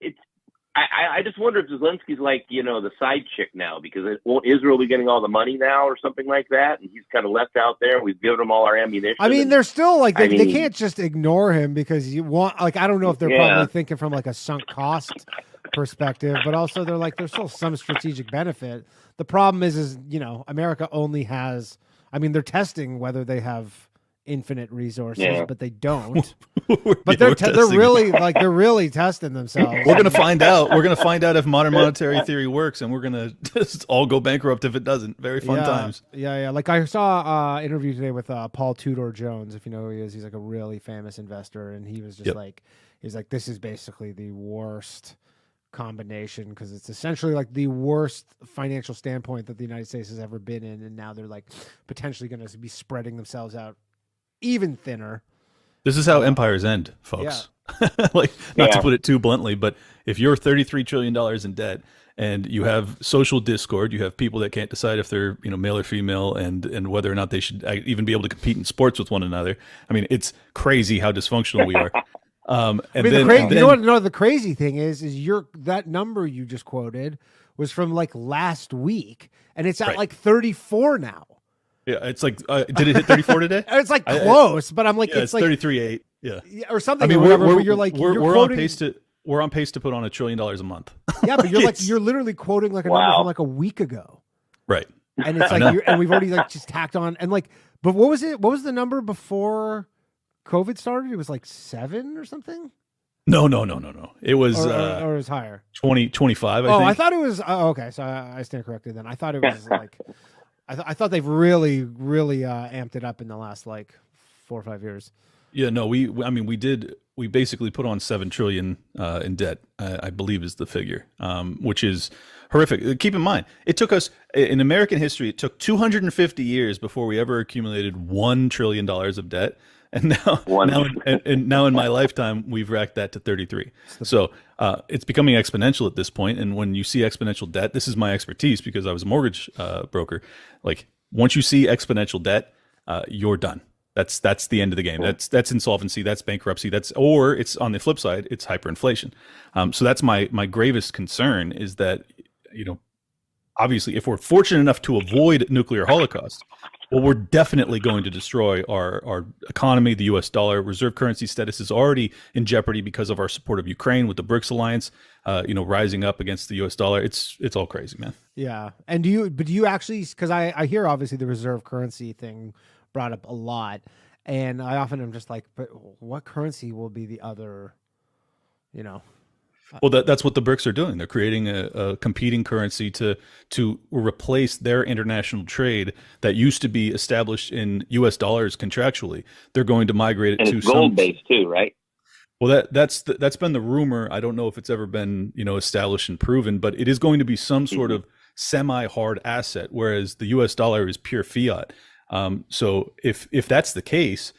it's. I just wonder if Zelensky's like, the side chick now, because won't Israel be getting all the money now or something like that? And he's kind of left out there. We've given him all our ammunition. I mean, they're still like, they can't just ignore him because you want, like, I don't know if they're probably thinking from like a sunk cost perspective, but also there's still some strategic benefit. The problem is, America only has, I mean, they're testing whether they have infinite resources, but they don't. But they're really testing themselves. We're gonna find out. We're gonna find out if modern monetary theory works, and we're gonna just all go bankrupt if it doesn't. Very fun times. Yeah. Like I saw an interview today with Paul Tudor Jones. If you know who he is, he's like a really famous investor, and he was just he's like, this is basically the worst combination because it's essentially like the worst financial standpoint that the United States has ever been in, and now they're like potentially going to be spreading themselves out even thinner. This is how empires end, folks. Yeah. Not to put it too bluntly, but if you're $33 trillion in debt and you have social discord, you have people that can't decide if they're male or female, and whether or not they should even be able to compete in sports with one another. I mean, it's crazy how dysfunctional we are. The crazy thing is that number you just quoted was from like last week, and it's at like 34 now. Yeah, it's like, did it hit 34 today? It's like close, but I'm like, it's like 33.8. Yeah, or something. I mean, we're on pace to put on $1 trillion a month. Yeah, but you're literally quoting like a number from like a week ago, right? And it's like, and we've already like just tacked on, and like, but what was it? What was the number before COVID started? It was like 7 or something. No. It was or it was higher. 25. I think. I thought it was. Okay, so I stand corrected then. I thought it was like. I thought they've really amped it up in the last like 4 or 5 years. Yeah, no, we basically put on $7 trillion in debt, I believe is the figure, which is horrific. Keep in mind, it took us in American history, it took 250 years before we ever accumulated $1 trillion of debt. And now in my lifetime, we've racked that to 33. So it's becoming exponential at this point. And when you see exponential debt, this is my expertise because I was a mortgage broker. Like once you see exponential debt, you're done. That's the end of the game. That's insolvency. That's bankruptcy. Or it's on the flip side, it's hyperinflation. So that's my gravest concern is that, obviously, if we're fortunate enough to avoid nuclear holocaust, well, we're definitely going to destroy our economy. The U.S. dollar reserve currency status is already in jeopardy because of our support of Ukraine with the BRICS alliance, rising up against the U.S. dollar. It's all crazy, man. Yeah. And do you actually, because I hear obviously the reserve currency thing brought up a lot, and I often am just like, but what currency will be the other, Well, that's what the BRICS are doing. They're creating a competing currency to replace their international trade that used to be established in U.S. dollars contractually. They're going to migrate it to gold-based too, right? Well, that's been the rumor. I don't know if it's ever been established and proven, but it is going to be some sort of semi-hard asset, whereas the U.S. dollar is pure fiat. So if that's the case,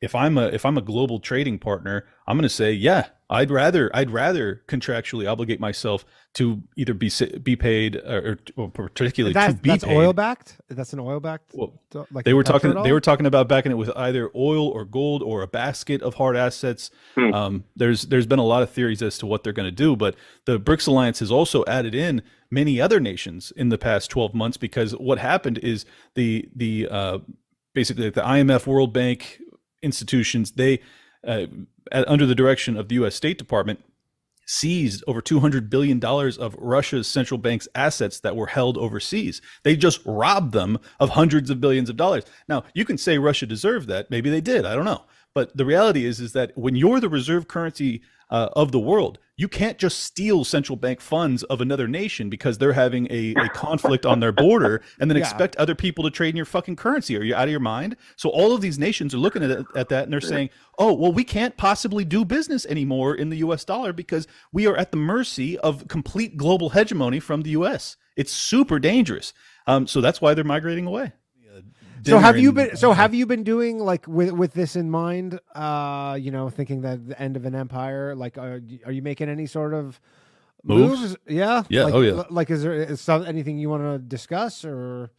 if I'm a global trading partner, I'm going to say, yeah, I'd rather contractually obligate myself to either be paid or particularly to be paid. That's oil backed. That's an oil backed. Well, they were talking about backing it with either oil or gold or a basket of hard assets. There's been a lot of theories as to what they're going to do, but the BRICS alliance has also added in many other nations in the past 12 months because what happened is the basically the IMF, World Bank institutions, they under the direction of the U.S. State Department, seized over $200 billion of Russia's central bank's assets that were held overseas. They just robbed them of hundreds of billions of dollars. Now, you can say Russia deserved that. Maybe they did. I don't know. But the reality is that when you're the reserve currency of the world, you can't just steal central bank funds of another nation because they're having a conflict on their border and then expect other people to trade in your fucking currency. Are you out of your mind? So all of these nations are looking at that and they're saying, oh, well, we can't possibly do business anymore in the U.S. dollar because we are at the mercy of complete global hegemony from the U.S. It's super dangerous. So that's why they're migrating away. So have you been doing like with this in mind, thinking that the end of an empire, like, are you making any sort of moves? Yeah. Yeah. Like, Like, is there anything you want to discuss or?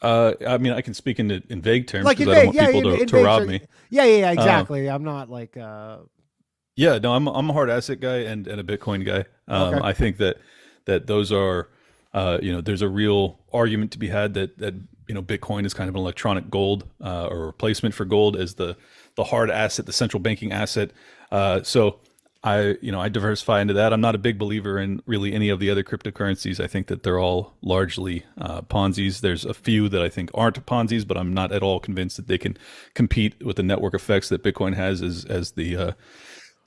I mean, I can speak in vague terms because I don't want people to rob me. Yeah, exactly. I'm not like, Yeah, no, I'm a hard asset guy and a Bitcoin guy. Okay. I think that those are, there's a real argument to be had that Bitcoin is kind of an electronic gold or replacement for gold as the hard asset, the central banking asset. So I diversify into that. I'm not a big believer in really any of the other cryptocurrencies. I think that they're all largely Ponzi's. There's a few that I think aren't Ponzi's, but I'm not at all convinced that they can compete with the network effects that Bitcoin has as the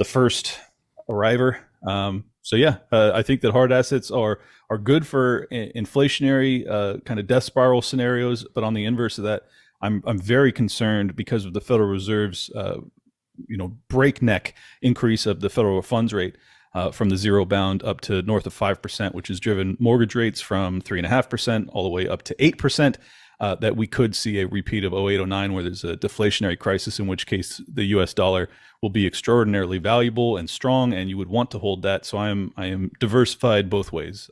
first arriver. So yeah, I think that hard assets are good for inflationary kind of death spiral scenarios, but on the inverse of that, I'm very concerned because of the Federal Reserve's breakneck increase of the federal funds rate from the zero bound up to north of 5%, which has driven mortgage rates from 3.5% all the way up to 8%. That we could see a repeat of 0809 where there's a deflationary crisis, in which case the US dollar will be extraordinarily valuable and strong, and you would want to hold that. So I am diversified both ways.